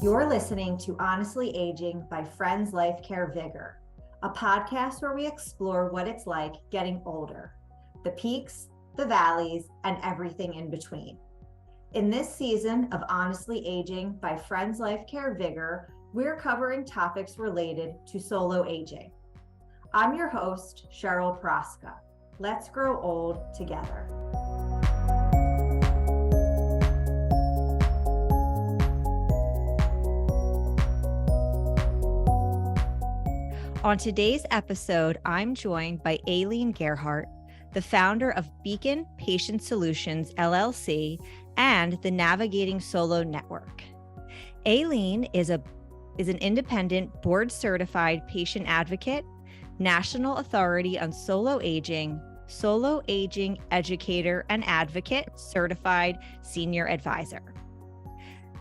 You're listening to Honestly Aging by Friends Life Care VigR, a podcast where we explore what it's like getting older, the peaks, the valleys, and everything in between. In this season of Honestly Aging by Friends Life Care VigR, we're covering topics related to solo aging. I'm your host, Cheryl Praska. Let's grow old together. On today's episode, I'm joined by Ailene Gerhardt, the founder of Beacon Patient Solutions, LLC, and the Navigating Solo Network. Ailene is an independent, board-certified patient advocate, national authority on solo aging educator and advocate, certified senior advisor.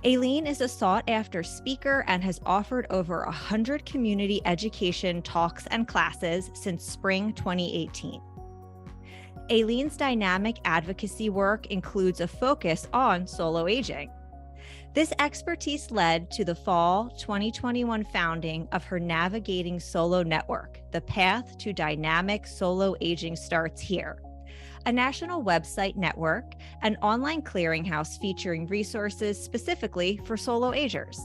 Ailene is a sought-after speaker and has offered over 100 community education talks and classes since spring 2018. Ailene's dynamic advocacy work includes a focus on solo aging. This expertise led to the fall 2021 founding of her Navigating Solo Network. The path to dynamic solo aging starts here, a national website network, an online clearinghouse featuring resources specifically for solo agers.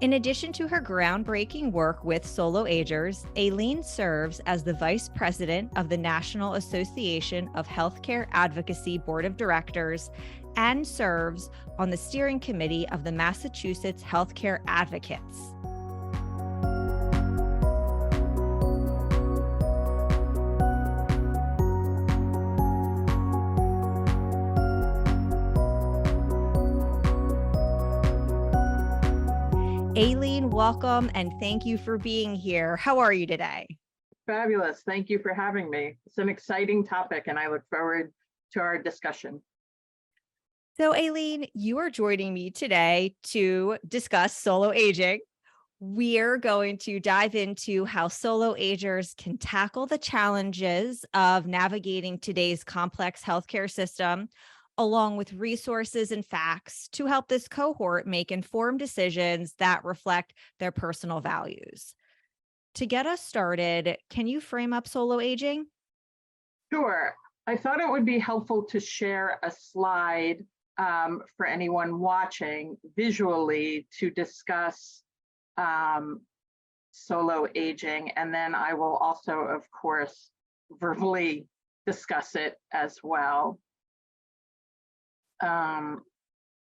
In addition to her groundbreaking work with solo agers, Ailene serves as the Vice President of the National Association of Healthcare Advocacy Board of Directors and serves on the steering committee of the Massachusetts Healthcare Advocates. Ailene, welcome and thank you for being here. How are you today? Fabulous. Thank you for having me. It's an exciting topic and I look forward to our discussion. So Ailene, you are joining me today to discuss solo aging. We're going to dive into how solo agers can tackle the challenges of navigating today's complex healthcare system, along with resources and facts to help this cohort make informed decisions that reflect their personal values. To get us started, can you frame up solo aging? Sure. I thought it would be helpful to share a slide for anyone watching visually to discuss solo aging, and then I will also, of course, verbally discuss it as well.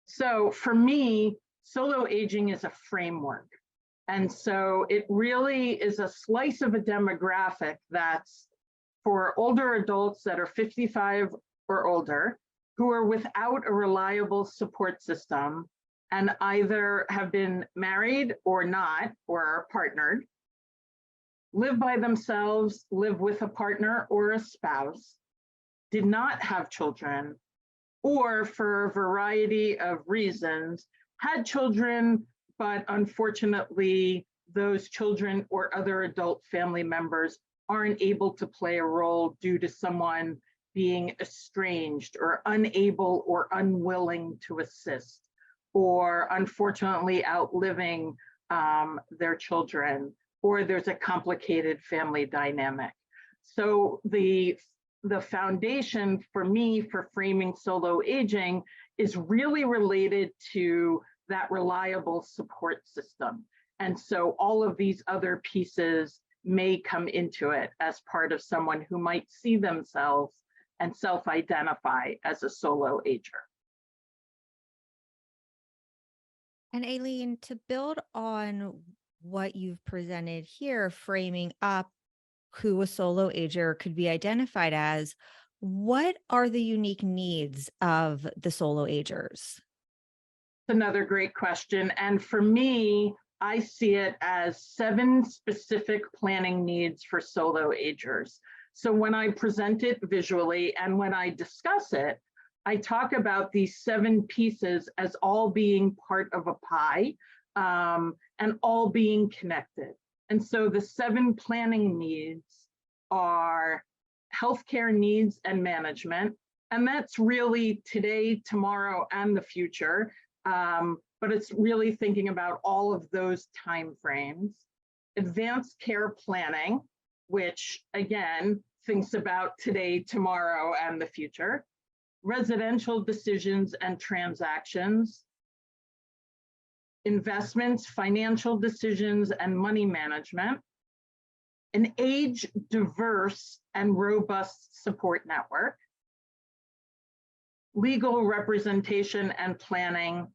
So for me, solo aging is a framework. And so it really is a slice of a demographic that's for older adults that are 55 or older, who are without a reliable support system and either have been married or not, or are partnered, live by themselves, live with a partner or a spouse, did not have children, or for a variety of reasons, had children, but unfortunately, those children or other adult family members aren't able to play a role due to someone being estranged or unable or unwilling to assist, or unfortunately outliving their children, or there's a complicated family dynamic. So the foundation for me for framing solo aging is really related to that reliable support system. And so all of these other pieces may come into it as part of someone who might see themselves and self-identify as a solo ager. And Ailene, to build on what you've presented here, framing up who a solo ager could be identified as, what are the unique needs of the solo agers? Another great question. And for me, I see it as 7 specific planning needs for solo agers. So when I present it visually and when I discuss it, I talk about these 7 pieces as all being part of a pie and all being connected. And so the 7 planning needs are healthcare needs and management. And that's really today, tomorrow, and the future. but it's really thinking about all of those timeframes. Advanced care planning, which again, thinks about today, tomorrow, and the future. Residential decisions and transactions. Investments, financial decisions, and money management. An age diverse and robust support network. Legal representation and planning.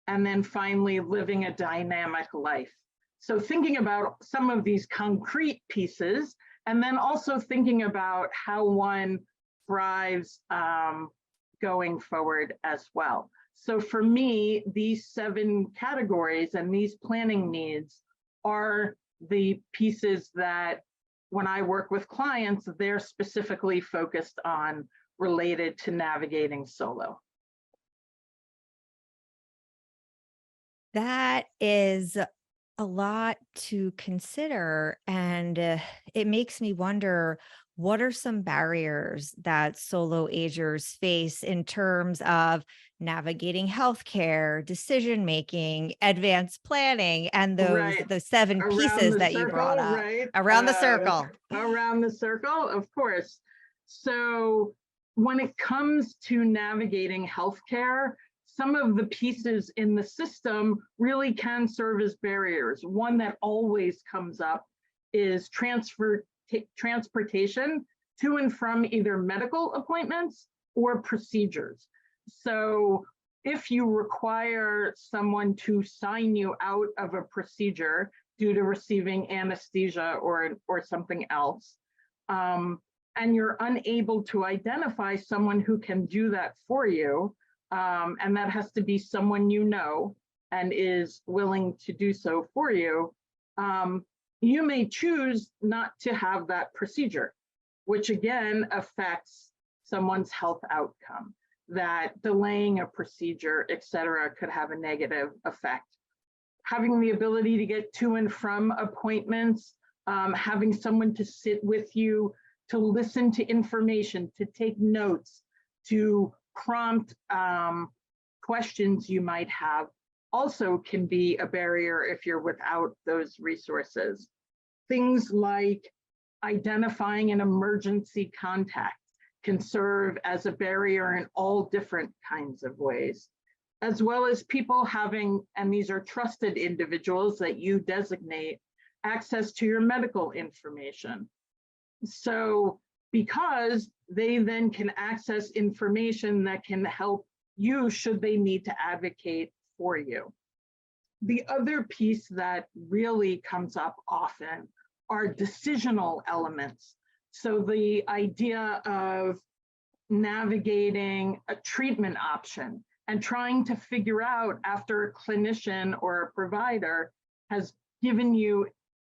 And then finally, living a dynamic life. So thinking about some of these concrete pieces, and then also thinking about how one thrives going forward as well. So for me, these 7 categories and these planning needs are the pieces that when I work with clients, they're specifically focused on related to navigating solo. That is a lot to consider. And it makes me wonder, what are some barriers that solo agers face in terms of navigating healthcare, decision-making, advanced planning, and Right. the 7 Around pieces the that you brought circle, up? right? Around the circle. Around the circle, of course. So when it comes to navigating healthcare, some of the pieces in the system really can serve as barriers. One that always comes up is transportation to and from either medical appointments or procedures. So if you require someone to sign you out of a procedure due to receiving anesthesia or something else, and you're unable to identify someone who can do that for you, and that has to be someone you know and is willing to do so for you, you may choose not to have that procedure, which again affects someone's health outcome. That delaying a procedure, et cetera, could have a negative effect. Having the ability to get to and from appointments, having someone to sit with you, to listen to information, to take notes, to prompt questions you might have, also can be a barrier if you're without those resources. Things like identifying an emergency contact can serve as a barrier in all different kinds of ways, as well as people having, and these are trusted individuals that you designate, access to your medical information. So because they then can access information that can help you should they need to advocate for you. The other piece that really comes up often are decisional elements. So the idea of navigating a treatment option and trying to figure out after a clinician or a provider has given you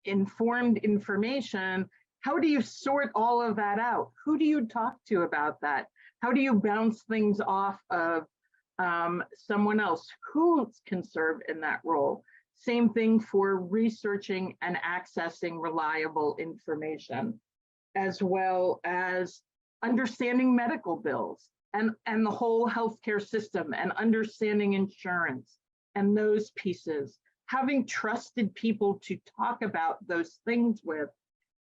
informed information, how do you sort all of that out? Who do you talk to about that? How do you bounce things off of someone else? Who can serve in that role? Same thing for researching and accessing reliable information, as well as understanding medical bills and the whole healthcare system and understanding insurance and those pieces. Having trusted people to talk about those things with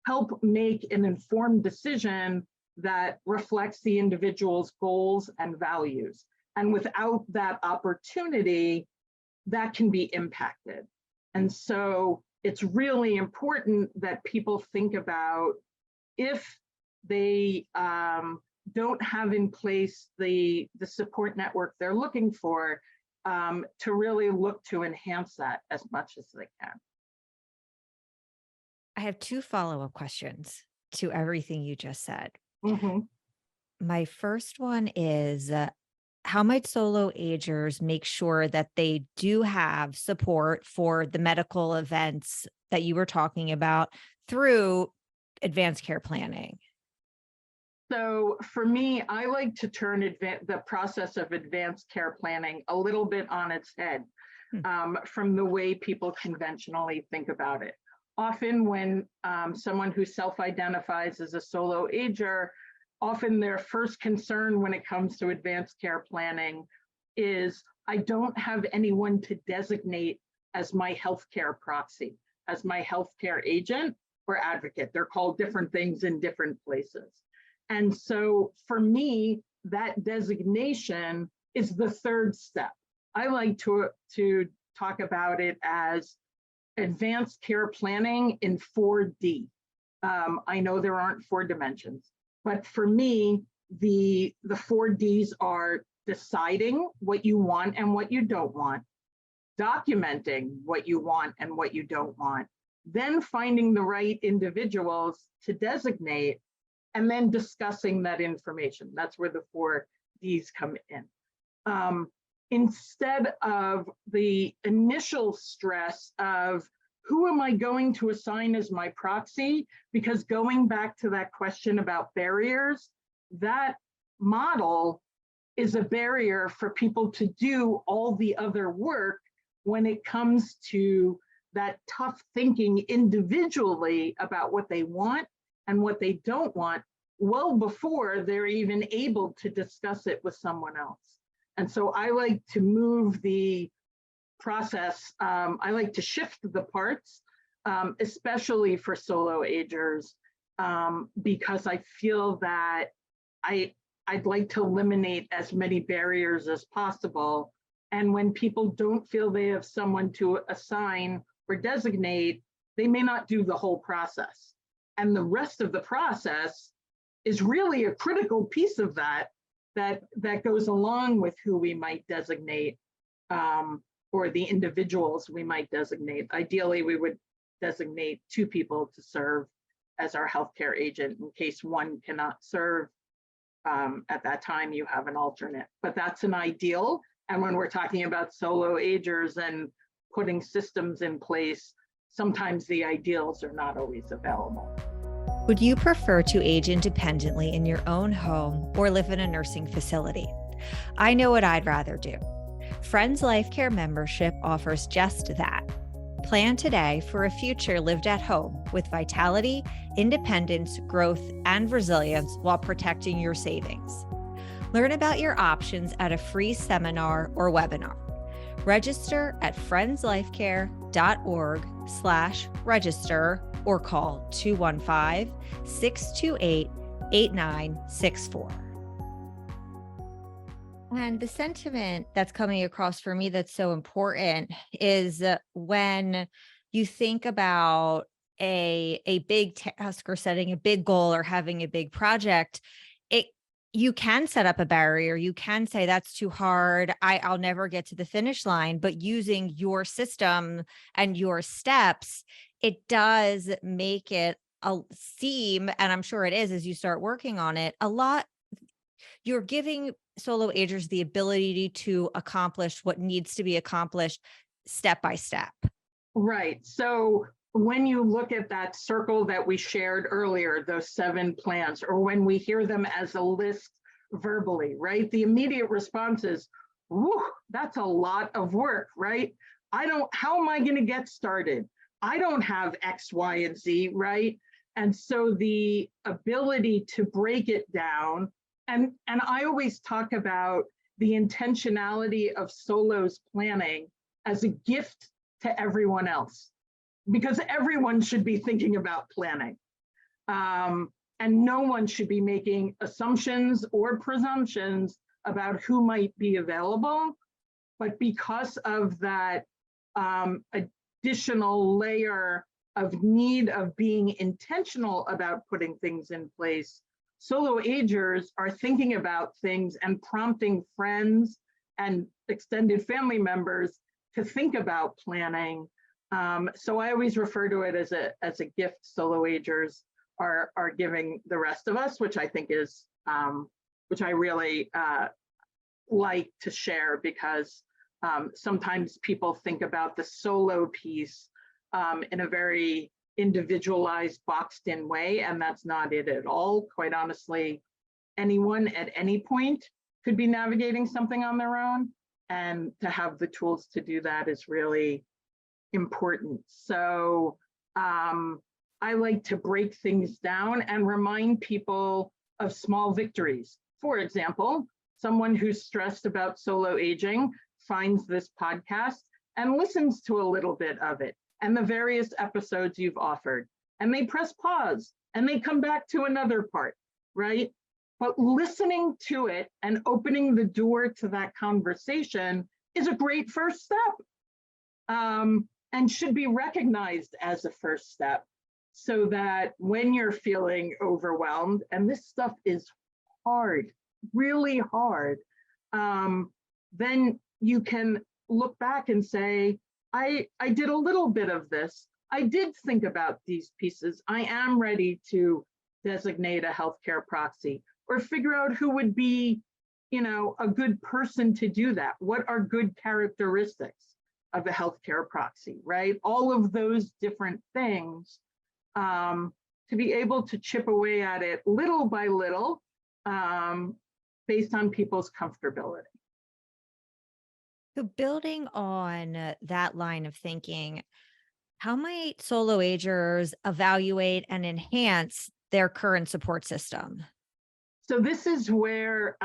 help make an informed decision that reflects the individual's goals and values. And without that opportunity, that can be impacted. And so it's really important that people think about if they don't have in place the support network they're looking for, to really look to enhance that as much as they can. I have 2 follow-up questions to everything you just said. Mm-hmm. My first one is, how might solo agers make sure that they do have support for the medical events that you were talking about through advanced care planning? So for me, I like to turn the process of advanced care planning a little bit on its head, from the way people conventionally think about it. Often when someone who self-identifies as a solo ager, often their first concern when it comes to advanced care planning is, I don't have anyone to designate as my healthcare proxy, as my healthcare agent or advocate. They're called different things in different places. And so for me, that designation is the third step. I like to talk about it as advanced care planning in 4D. I know there aren't 4 dimensions, but for me, the 4 Ds are deciding what you want and what you don't want, documenting what you want and what you don't want, then finding the right individuals to designate, and then discussing that information. That's where the 4 Ds come in. Instead of the initial stress of who am I going to assign as my proxy? Because going back to that question about barriers, that model is a barrier for people to do all the other work when it comes to that tough thinking individually about what they want and what they don't want, well before they're even able to discuss it with someone else. And so I like to move the process. I like to shift the parts, especially for solo agers, because I feel that I'd like to eliminate as many barriers as possible. And when people don't feel they have someone to assign or designate, they may not do the whole process. And the rest of the process is really a critical piece of that goes along with who we might designate, or the individuals we might designate. Ideally, we would designate 2 people to serve as our healthcare agent in case one cannot serve. At that time, you have an alternate, but that's an ideal. And when we're talking about solo agers and putting systems in place, sometimes the ideals are not always available. Would you prefer to age independently in your own home or live in a nursing facility? I know what I'd rather do. Friends Life Care membership offers just that. Plan today for a future lived at home with vitality, independence, growth, and resilience while protecting your savings. Learn about your options at a free seminar or webinar. Register at friendsLifeCare.org/register or call 215-628-8964. And the sentiment that's coming across for me that's so important is when you think about a big task or setting a big goal or having a big project, you can set up a barrier. You can say that's too hard. I'll never get to the finish line. But using your system and your steps, it does make it seem, and I'm sure it is as you start working on it, a lot. You're giving solo agers the ability to accomplish what needs to be accomplished step by step. Right. So when you look at that circle that we shared earlier, those 7 plans, or when we hear them as a list verbally, right? The immediate response is, whew, that's a lot of work, right? How am I going to get started? I don't have X, Y, and Z, right? And so the ability to break it down, and I always talk about the intentionality of solos planning as a gift to everyone else, because everyone should be thinking about planning. And no one should be making assumptions or presumptions about who might be available. But because of that additional layer of need of being intentional about putting things in place, solo agers are thinking about things and prompting friends and extended family members to think about planning. So I always refer to it as a gift solo agers are giving the rest of us, which I think is, which I really like to share, because sometimes people think about the solo piece in a very individualized, boxed in way, and that's not it at all. Quite honestly, anyone at any point could be navigating something on their own, and to have the tools to do that is really important. So I like to break things down and remind people of small victories. For example, someone who's stressed about solo aging finds this podcast and listens to a little bit of it and the various episodes you've offered, and they press pause and they come back to another part, right? But listening to it and opening the door to that conversation is a great first step, and should be recognized as a first step, so that when you're feeling overwhelmed, and this stuff is hard, really hard, then you can look back and say, I did a little bit of this. I did think about these pieces. I am ready to designate a healthcare proxy, or figure out who would be, a good person to do that. What are good characteristics of a healthcare proxy, right? All of those different things, to be able to chip away at it little by little, based on people's comfortability. So, building on that line of thinking, how might solo agers evaluate and enhance their current support system? So this is where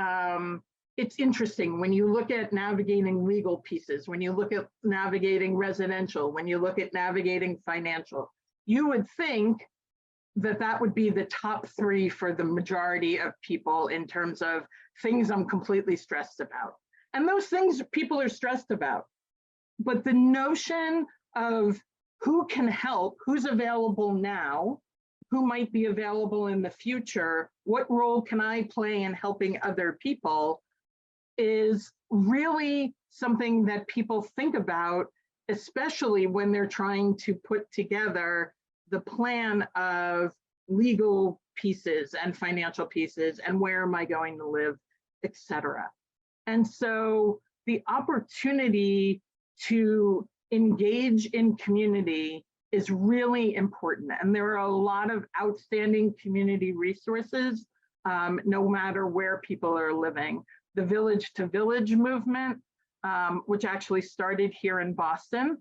it's interesting when you look at navigating legal pieces, when you look at navigating residential, when you look at navigating financial, you would think that that would be the top three for the majority of people in terms of things I'm completely stressed about. And those things people are stressed about. But the notion of who can help, who's available now, who might be available in the future, what role can I play in helping other people, is really something that people think about, especially when they're trying to put together the plan of legal pieces and financial pieces and where am I going to live, et cetera. And so the opportunity to engage in community is really important. And there are a lot of outstanding community resources, no matter where people are living. The Village to Village movement, which actually started here in Boston,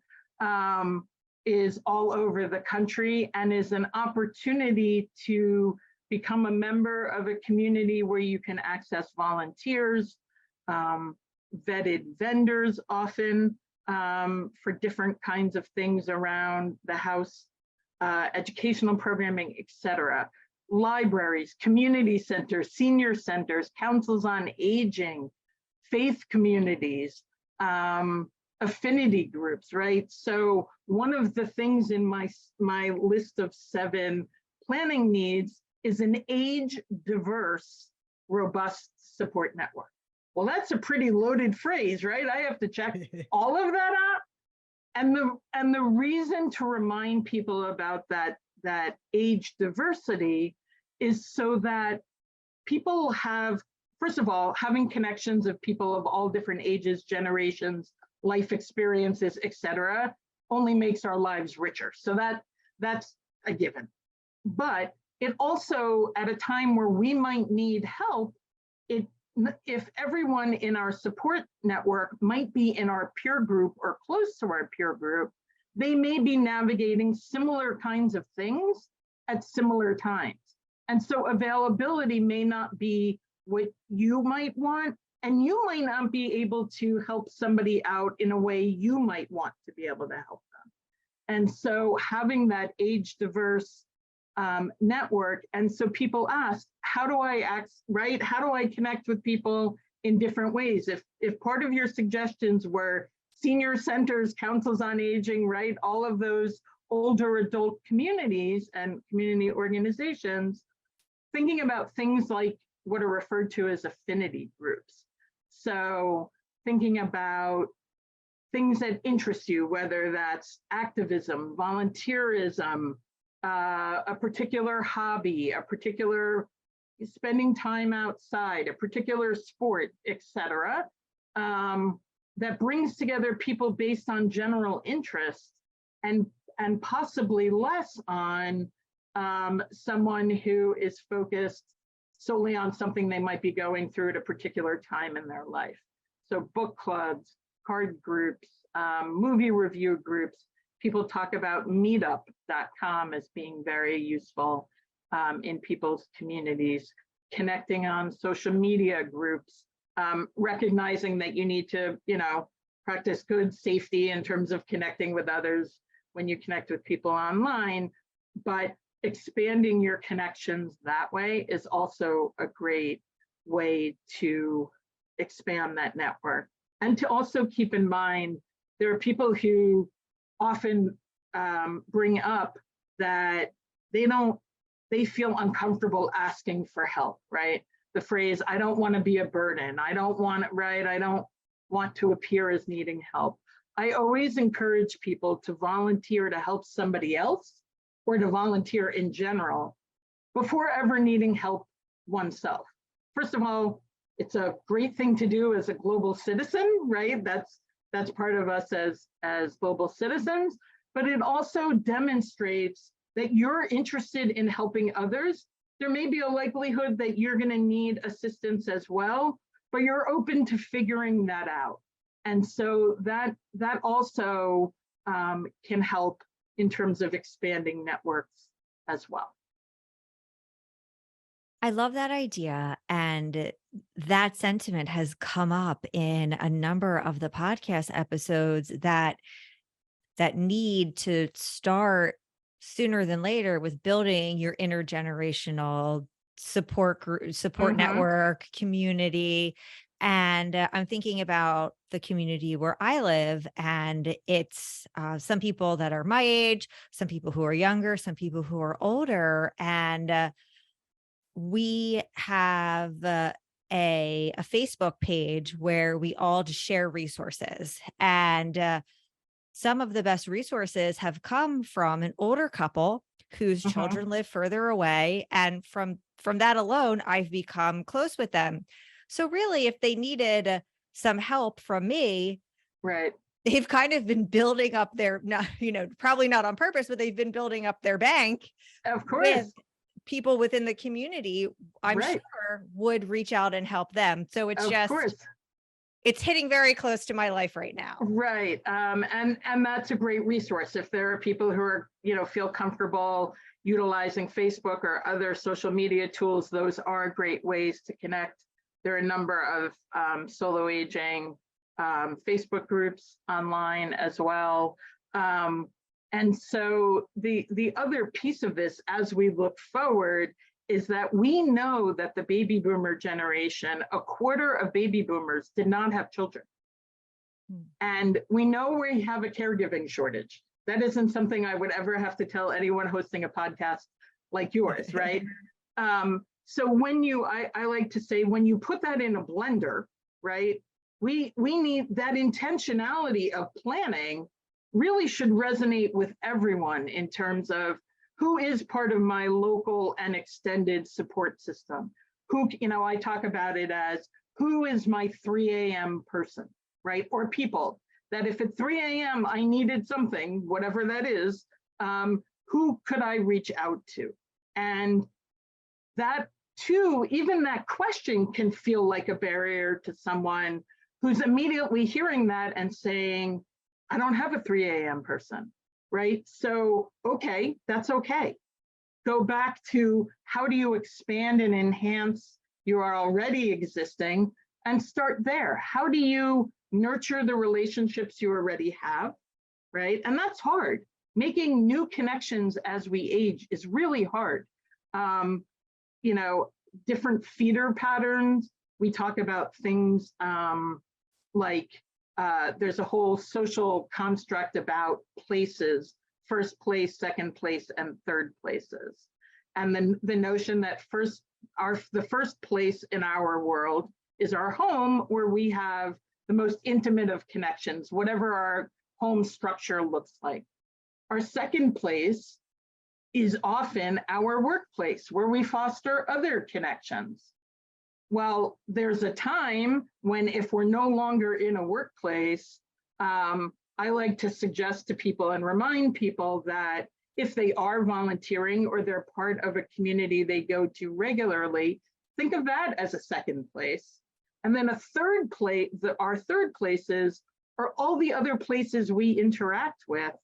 is all over the country and is an opportunity to become a member of a community where you can access volunteers, vetted vendors often, for different kinds of things around the house, educational programming, et cetera. Libraries, community centers, senior centers, councils on aging, faith communities, affinity groups, right? So one of the things in my list of 7 planning needs is an age-diverse, robust support network. Well, that's a pretty loaded phrase, right? I have to check all of that out. And the reason to remind people about that age diversity is so that people have, first of all, having connections of people of all different ages, generations, life experiences, et cetera, only makes our lives richer. So that's a given. But it also, at a time where we might need help, if everyone in our support network might be in our peer group or close to our peer group, they may be navigating similar kinds of things at similar times. And so availability may not be what you might want, and you might not be able to help somebody out in a way you might want to be able to help them. And so having that age diverse network. And so people ask, how do I act, right? How do I connect with people in different ways? If part of your suggestions were senior centers, councils on aging, right? All of those older adult communities and community organizations, thinking about things like what are referred to as affinity groups. So thinking about things that interest you, whether that's activism, volunteerism, a particular hobby, a particular spending time outside, a particular sport, et cetera, that brings together people based on general interests and possibly less on someone who is focused solely on something they might be going through at a particular time in their life. So book clubs, card groups, movie review groups. People talk about meetup.com as being very useful in people's communities, connecting on social media groups, recognizing that you need to, practice good safety in terms of connecting with others when you connect with people online, but expanding your connections that way is also a great way to expand that network. And to also keep in mind, there are people who often bring up that they feel uncomfortable asking for help, right? The phrase, I don't want to be a burden. I don't want it, right? I don't want to appear as needing help. I always encourage people to volunteer to help somebody else or to volunteer in general before ever needing help oneself. First of all, it's a great thing to do as a global citizen, right? That's part of us as global citizens, but it also demonstrates that you're interested in helping others. There may be a likelihood that you're going to need assistance as well, but you're open to figuring that out. And so that also can help in terms of expanding networks as well. I love that idea. And that sentiment has come up in a number of the podcast episodes that need to start sooner than later with building your intergenerational support group, support network, community. And I'm thinking about the community where I live, and it's some people that are my age, some people who are younger, some people who are older. And we have a Facebook page where we all just share resources. And some of the best resources have come from an older couple whose children live further away. And from that alone, I've become close with them. So really, if they needed some help from me, right, they've kind of been building up their, probably not on purpose, but they've been building up their bank. Of course. With people within the community, I'm sure would reach out and help them. So it's it's hitting very close to my life right now. Right. And that's a great resource. If there are people who are, feel comfortable utilizing Facebook or other social media tools, those are great ways to connect. There are a number of solo aging Facebook groups online as well. And so the other piece of this, as we look forward, is that we know that the baby boomer generation, a quarter of baby boomers did not have children. And we know we have a caregiving shortage. That isn't something I would ever have to tell anyone hosting a podcast like yours, right? So when I like to say, when you put that in a blender, right, we need that intentionality of planning really should resonate with everyone in terms of who is part of my local and extended support system. Who, I talk about it as who is my 3 a.m. person, right? Or people that if at 3 a.m. I needed something, whatever that is, who could I reach out to? And that too, even that question can feel like a barrier to someone who's immediately hearing that and saying, I don't have a 3 a.m. person, right? So, okay, that's okay. Go back to how do you expand and enhance your already existing and start there. How do you nurture the relationships you already have, right? And that's hard. Making new connections as we age is really hard. Different feeder patterns. We talk about things like there's a whole social construct about places, first place, second place, and third places. And then the notion that the first place in our world is our home, where we have the most intimate of connections, whatever our home structure looks like. Our second place is often our workplace, where we foster other connections. Well, there's a time when if we're no longer in a workplace, I like to suggest to people and remind people that if they are volunteering or they're part of a community they go to regularly, think of that as a second place. And then a third place, our third places are all the other places we interact with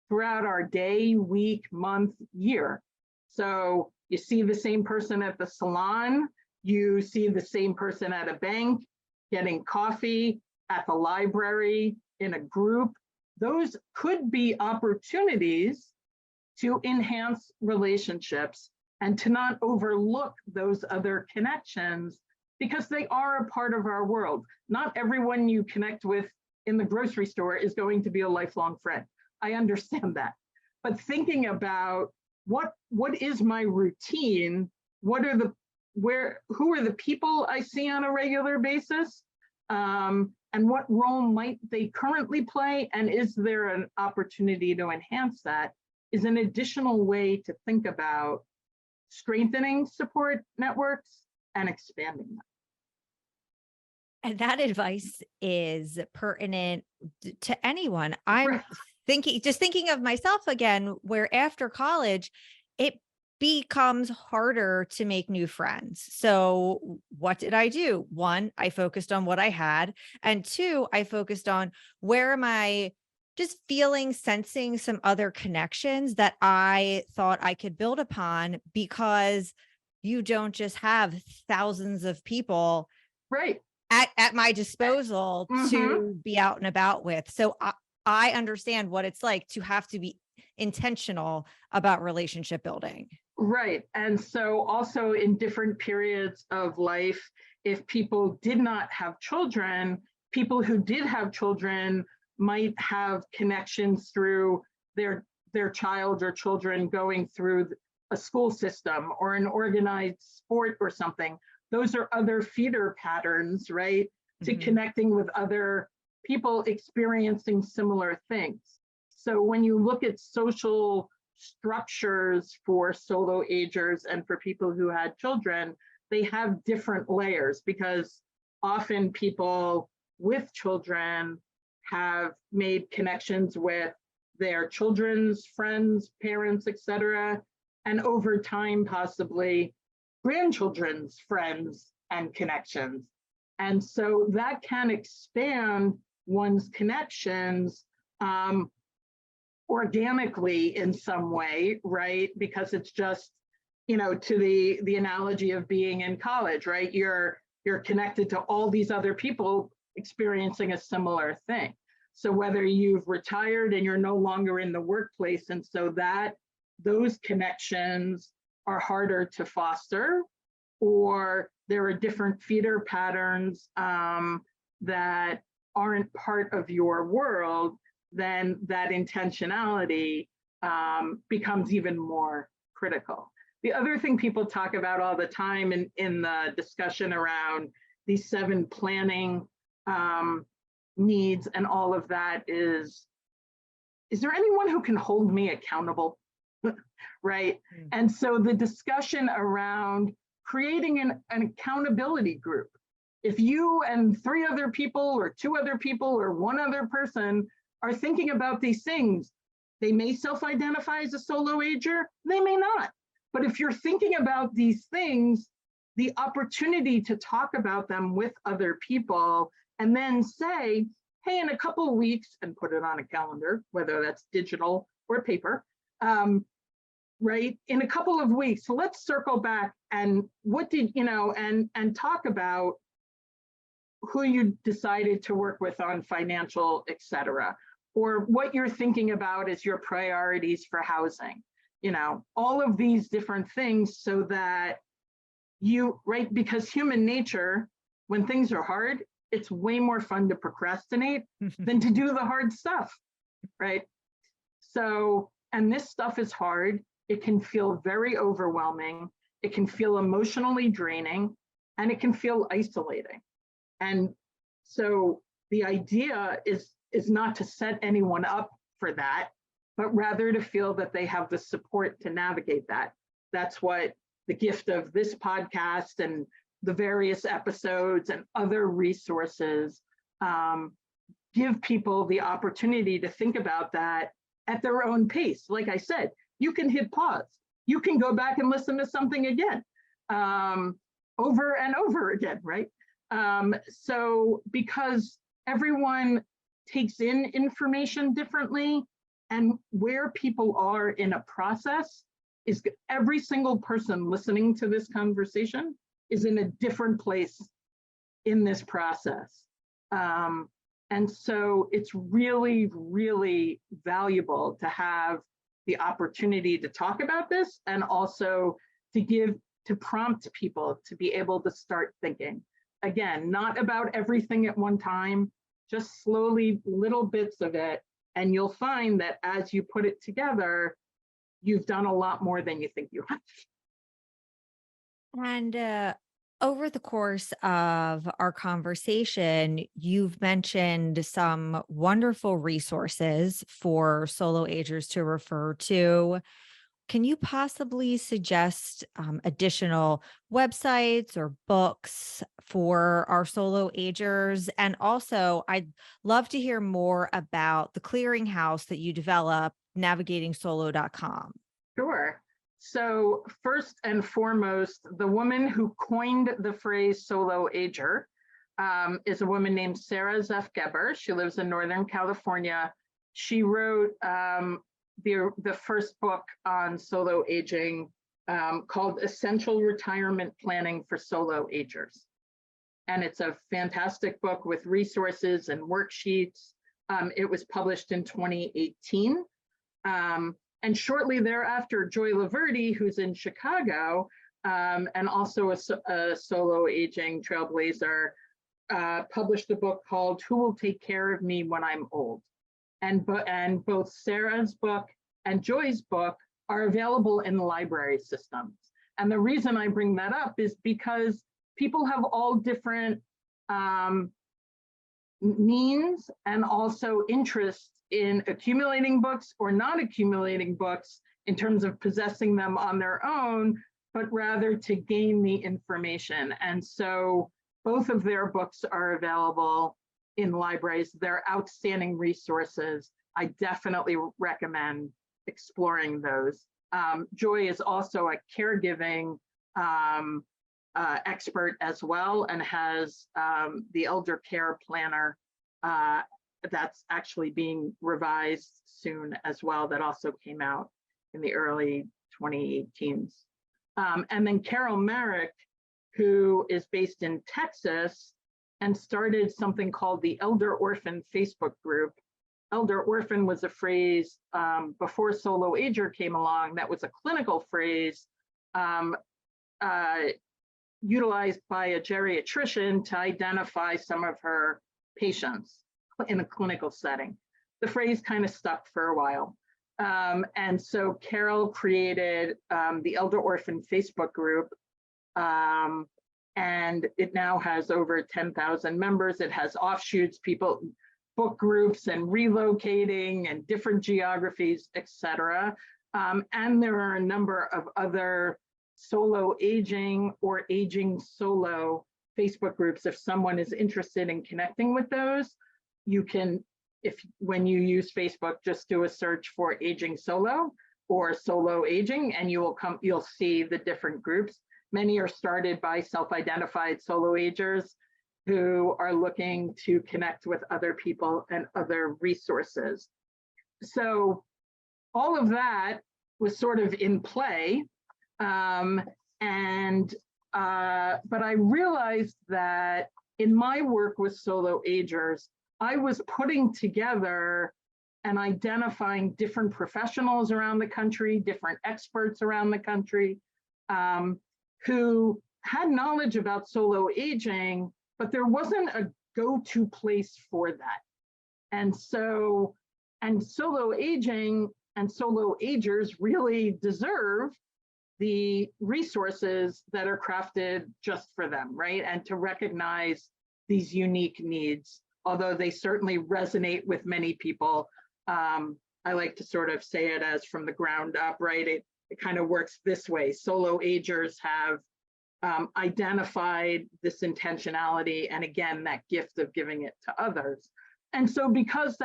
throughout our day, week, month, year. So you see the same person at the salon, you see the same person at a bank, getting coffee, at the library, in a group. Those could be opportunities to enhance relationships and to not overlook those other connections because they are a part of our world. Not everyone you connect with in the grocery store is going to be a lifelong friend. I understand that. But thinking about what is my routine, who are the people I see on a regular basis, and what role might they currently play, and is there an opportunity to enhance that, is an additional way to think about strengthening support networks and expanding them. And that advice is pertinent to anyone. I'm thinking of myself again, where after college, it becomes harder to make new friends. So what did I do? One, I focused on what I had. And two, I focused on where am I just sensing some other connections that I thought I could build upon, because you don't just have thousands of people at my disposal to be out and about with. So I understand what it's like to have to be intentional about relationship building. Right. And so also in different periods of life, if people did not have children, people who did have children might have connections through their child or children going through a school system or an organized sport or something. Those are other feeder patterns, right? To connecting with other people experiencing similar things. So when you look at social structures for solo agers and for people who had children, they have different layers, because often people with children have made connections with their children's friends, parents, etc., and over time, possibly grandchildren's friends and connections. And so that can expand one's connections organically in some way, right? Because it's just, to the analogy of being in college, right? You're connected to all these other people experiencing a similar thing. So whether you've retired and you're no longer in the workplace, and so those connections are harder to foster, or there are different feeder patterns that aren't part of your world, then that intentionality becomes even more critical. The other thing people talk about all the time in the discussion around these 7 planning needs and all of that is there anyone who can hold me accountable? Right? And so the discussion around creating an accountability group. If you and 3 other people or 2 other people or 1 other person are thinking about these things, they may self-identify as a solo ager, they may not. But if you're thinking about these things, the opportunity to talk about them with other people and then say, hey, in a couple of weeks, and put it on a calendar, whether that's digital or paper, right? In a couple of weeks, so let's circle back and what did, and talk about who you decided to work with on financial, et cetera, or what you're thinking about as your priorities for housing, all of these different things, so that right? Because human nature, when things are hard, it's way more fun to procrastinate than to do the hard stuff, right? So, and this stuff is hard. It can feel very overwhelming. It can feel emotionally draining, and it can feel isolating. And so the idea is not to set anyone up for that, but rather to feel that they have the support to navigate that. That's what the gift of this podcast and the various episodes and other resources give people the opportunity to think about that at their own pace. Like I said, you can hit pause. You can go back and listen to something again, over and over again, right? So because everyone takes in information differently, and where people are in a process is every single person listening to this conversation is in a different place in this process. And so it's really, really valuable to have the opportunity to talk about this, and also to prompt people to be able to start thinking. Again, not about everything at one time, just slowly little bits of it. And you'll find that as you put it together, you've done a lot more than you think you have. And over the course of our conversation, you've mentioned some wonderful resources for solo agers to refer to. Can you possibly suggest additional websites or books for our solo agers? And also, I'd love to hear more about the clearinghouse that you developed, navigatingsolo.com. Sure. So first and foremost, the woman who coined the phrase solo ager is a woman named Sarah Zef-Geber. She lives in Northern California. She wrote the first book on solo aging called Essential Retirement Planning for Solo Agers. And it's a fantastic book with resources and worksheets. It was published in 2018. And shortly thereafter, Joy Laverty, who's in Chicago, and also a solo aging trailblazer, published a book called Who Will Take Care of Me When I'm Old? And both Sarah's book and Joy's book are available in the library systems. And the reason I bring that up is because people have all different means and also interests in accumulating books or not accumulating books in terms of possessing them on their own, but rather to gain the information. And so both of their books are available in libraries. They're outstanding resources. I definitely recommend exploring those. Joy is also a caregiving expert as well, and has the elder care planner that's actually being revised soon as well, that also came out in the early 2018s. And then Carol Merrick, who is based in Texas and started something called the Elder Orphan Facebook group. Elder Orphan was a phrase before solo ager came along that was a clinical phrase utilized by a geriatrician to identify some of her patients in a clinical setting. The phrase kind of stuck for a while. And so Carol created the Elder Orphan Facebook group, and it now has over 10,000 members. It has offshoots, people, book groups and relocating and different geographies, etc. And there are a number of other solo aging or aging solo Facebook groups. If someone is interested in connecting with those, you can, when you use Facebook, just do a search for aging solo or solo aging, and you'll see the different groups. Many are started by self-identified solo agers who are looking to connect with other people and other resources. So all of that was sort of in play. But I realized that in my work with solo agers, I was putting together and identifying different professionals around the country, different experts around the country, who had knowledge about solo aging, but there wasn't a go-to place for that. And solo aging and solo agers really deserve the resources that are crafted just for them, right? And to recognize these unique needs, although they certainly resonate with many people. I like to sort of say it as from the ground up, right? It kind of works this way. Solo agers have identified this intentionality, and again, that gift of giving it to others. And so because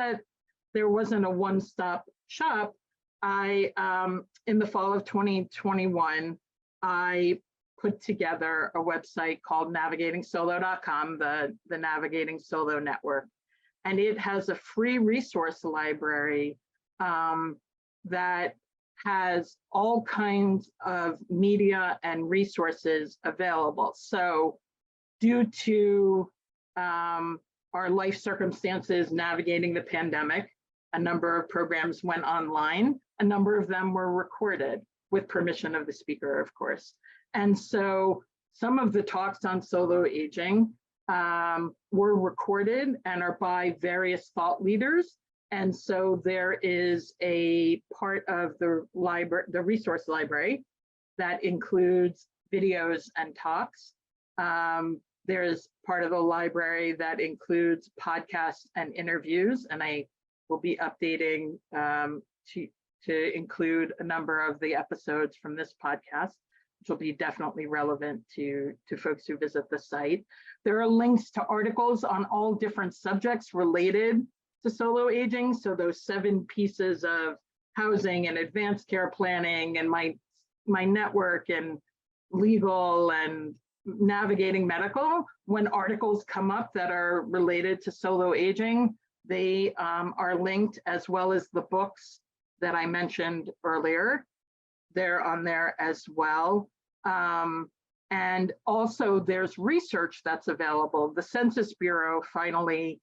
there wasn't a one-stop shop, I, in the fall of 2021, I put together a website called navigatingsolo.com, the Navigating Solo Network. And it has a free resource library that has all kinds of media and resources available. So due to our life circumstances navigating the pandemic. A number of programs went online. A number of them were recorded with permission of the speaker, of course. And so some of the talks on solo aging were recorded and are by various thought leaders. And so there is a part of the library, the resource library, that includes videos and talks. There's part of the library that includes podcasts and interviews, and I will be updating to include a number of the episodes from this podcast, which will be definitely relevant to folks who visit the site. There are links to articles on all different subjects related to solo aging. So those 7 pieces of housing and advanced care planning and my network and legal and navigating medical, when articles come up that are related to solo aging, they are linked, as well as the books that I mentioned earlier. They're on there as well. And also there's research that's available. The Census Bureau finally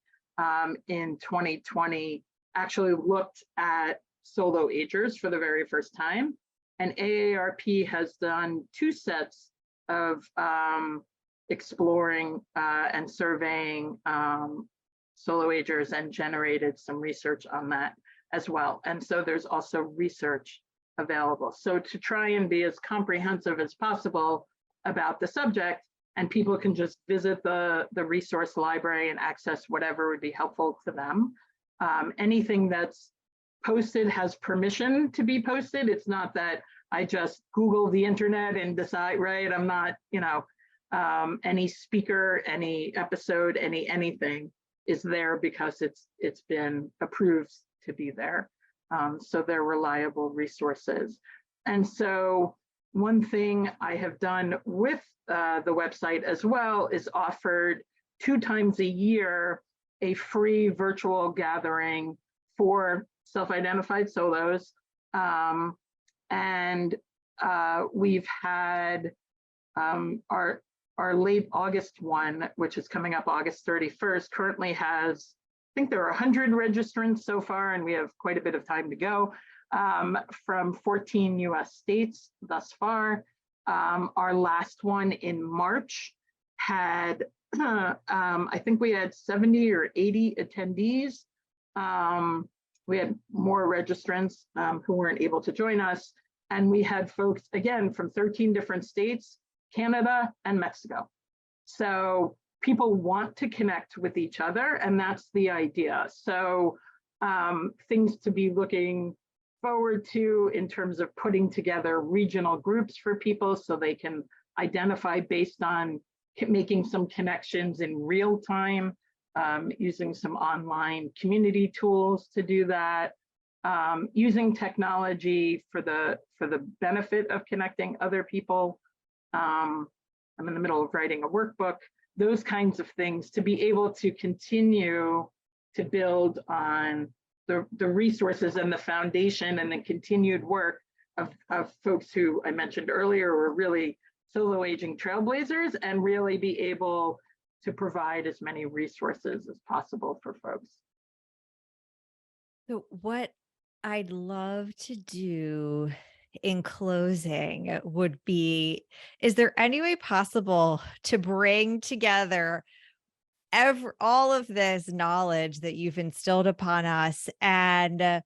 in 2020 actually looked at solo agers for the very first time. And AARP has done 2 sets of exploring and surveying solo agers and generated some research on that as well. And so there's also research available. So to try and be as comprehensive as possible about the subject, and people can just visit the resource library and access whatever would be helpful to them. Anything that's posted has permission to be posted. It's not that I just Google the internet and decide, right? I'm not, any speaker, any episode, anything is there because it's been approved to be there. So they're reliable resources. And so one thing I have done with the website as well is offered 2 times a year a free virtual gathering for self-identified solos. And we've had our late August one, which is coming up August 31st, currently has, I think there are 100 registrants so far, and we have quite a bit of time to go, from 14 US states thus far. Our last one in March had, I think we had 70 or 80 attendees. We had more registrants who weren't able to join us. And we had folks, again, from 13 different states, Canada and Mexico. So people want to connect with each other, and that's the idea. So things to be looking forward to in terms of putting together regional groups for people so they can identify based on making some connections in real time, using some online community tools to do that, using technology for the benefit of connecting other people. I'm in the middle of writing a workbook, those kinds of things, to be able to continue to build on the resources and the foundation and the continued work of folks who I mentioned earlier were really solo aging trailblazers, and really be able to provide as many resources as possible for folks. So what I'd love to do in closing would be, is there any way possible to bring together all of this knowledge that you've instilled upon us and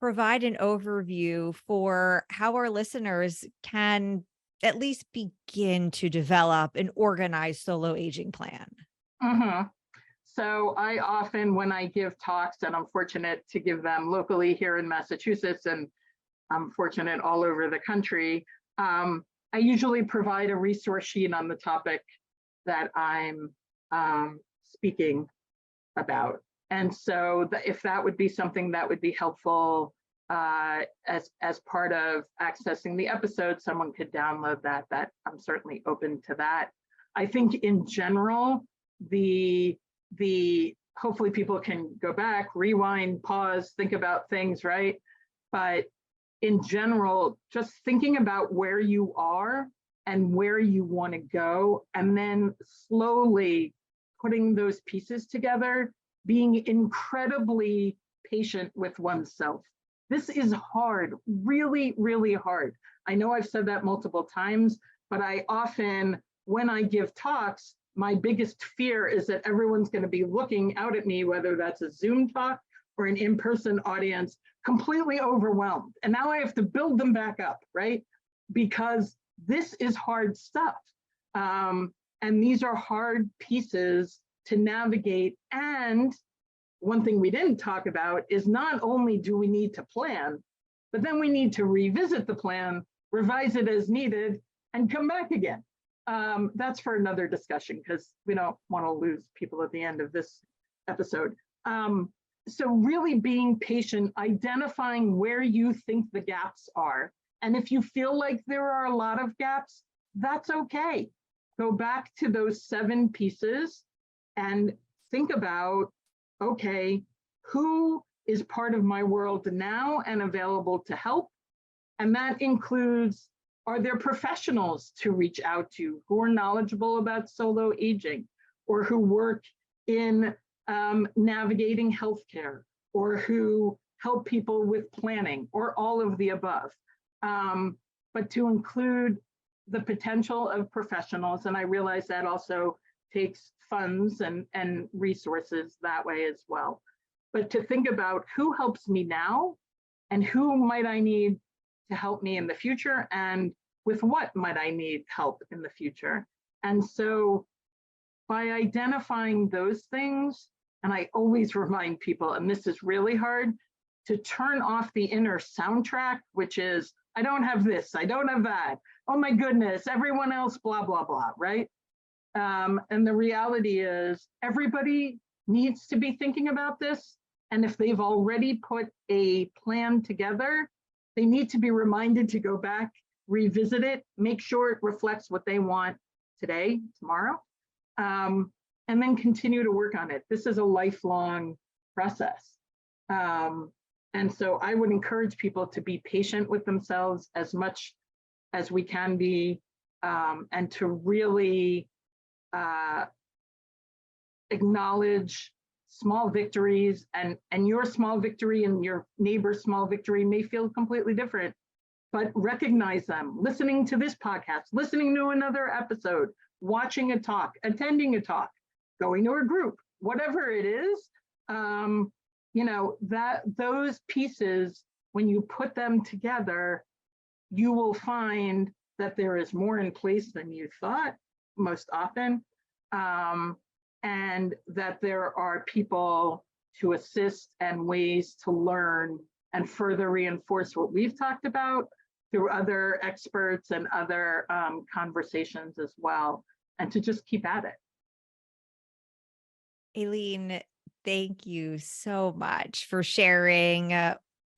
provide an overview for how our listeners can at least begin to develop an organized solo aging plan? Mm-hmm. So I often, when I give talks, and I'm fortunate to give them locally here in Massachusetts, and I'm fortunate all over the country, I usually provide a resource sheet on the topic that I'm speaking about. And so if that would be something that would be helpful as part of accessing the episode, someone could download that I'm certainly open to that. I think in general, the hopefully people can go back, rewind, pause, think about things, right? But in general, just thinking about where you are and where you want to go, and then slowly putting those pieces together, being incredibly patient with oneself. This is hard, really, really hard. I know I've said that multiple times, but I often, when I give talks, my biggest fear is that everyone's going to be looking out at me, whether that's a Zoom talk or an in-person audience, completely overwhelmed. And now I have to build them back up, right? Because this is hard stuff. And these are hard pieces to navigate. And one thing we didn't talk about is not only do we need to plan, but then we need to revisit the plan, revise it as needed, and come back again. That's for another discussion because we don't want to lose people at the end of this episode. So really being patient, identifying where you think the gaps are. And if you feel like there are a lot of gaps, that's okay. Go back to those 7 pieces and think about, okay, who is part of my world now and available to help? And that includes, are there professionals to reach out to who are knowledgeable about solo aging or who work in navigating healthcare or who help people with planning or all of the above? But to include the potential of professionals, and I realize that also takes funds and resources that way as well. But to think about who helps me now and who might I need to help me in the future and with what might I need help in the future. And so by identifying those things, and I always remind people, and this is really hard, to turn off the inner soundtrack, which is, I don't have this, I don't have that. Oh my goodness, everyone else, blah, blah, blah, right? And the reality is everybody needs to be thinking about this. And if they've already put a plan together, they need to be reminded to go back, revisit it, make sure it reflects what they want today, tomorrow, and then continue to work on it. This is a lifelong process. And so I would encourage people to be patient with themselves as much as we can be, and to really acknowledge small victories, and your small victory and your neighbor's small victory may feel completely different, but recognize them. Listening to this podcast, listening to another episode, watching a talk, attending a talk, going to a group, whatever it is, that those pieces, when you put them together, you will find that there is more in place than you thought most often, and that there are people to assist and ways to learn and further reinforce what we've talked about through other experts and other conversations as well, and to just keep at it. Ailene, thank you so much for sharing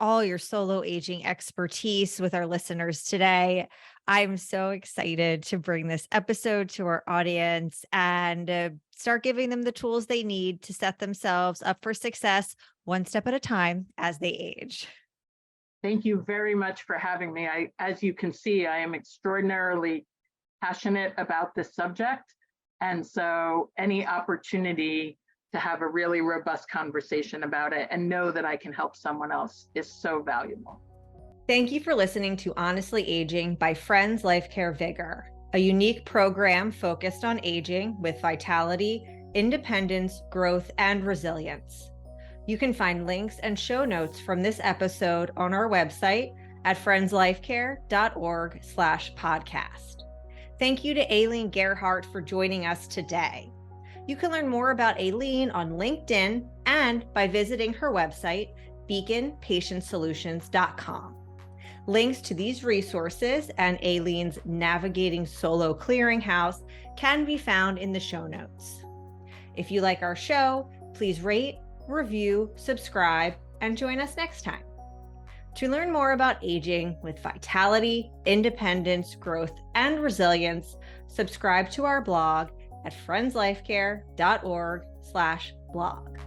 all your solo aging expertise with our listeners today. I'm so excited to bring this episode to our audience and start giving them the tools they need to set themselves up for success one step at a time as they age. Thank you very much for having me. As you can see, I am extraordinarily passionate about this subject. And so any opportunity to have a really robust conversation about it and know that I can help someone else is so valuable. Thank you for listening to Honestly Aging by Friends Life Care VigR, a unique program focused on aging with vitality, independence, growth, and resilience. You can find links and show notes from this episode on our website at friendslifecare.org/podcast. Thank you to Ailene Gerhardt for joining us today. You can learn more about Ailene on LinkedIn and by visiting her website, beaconpatientsolutions.com. Links to these resources and Aileen's Navigating Solo Clearinghouse can be found in the show notes. If you like our show, please rate, review, subscribe, and join us next time. To learn more about aging with vitality, independence, growth, and resilience, subscribe to our blog at friendslifecare.org/blog.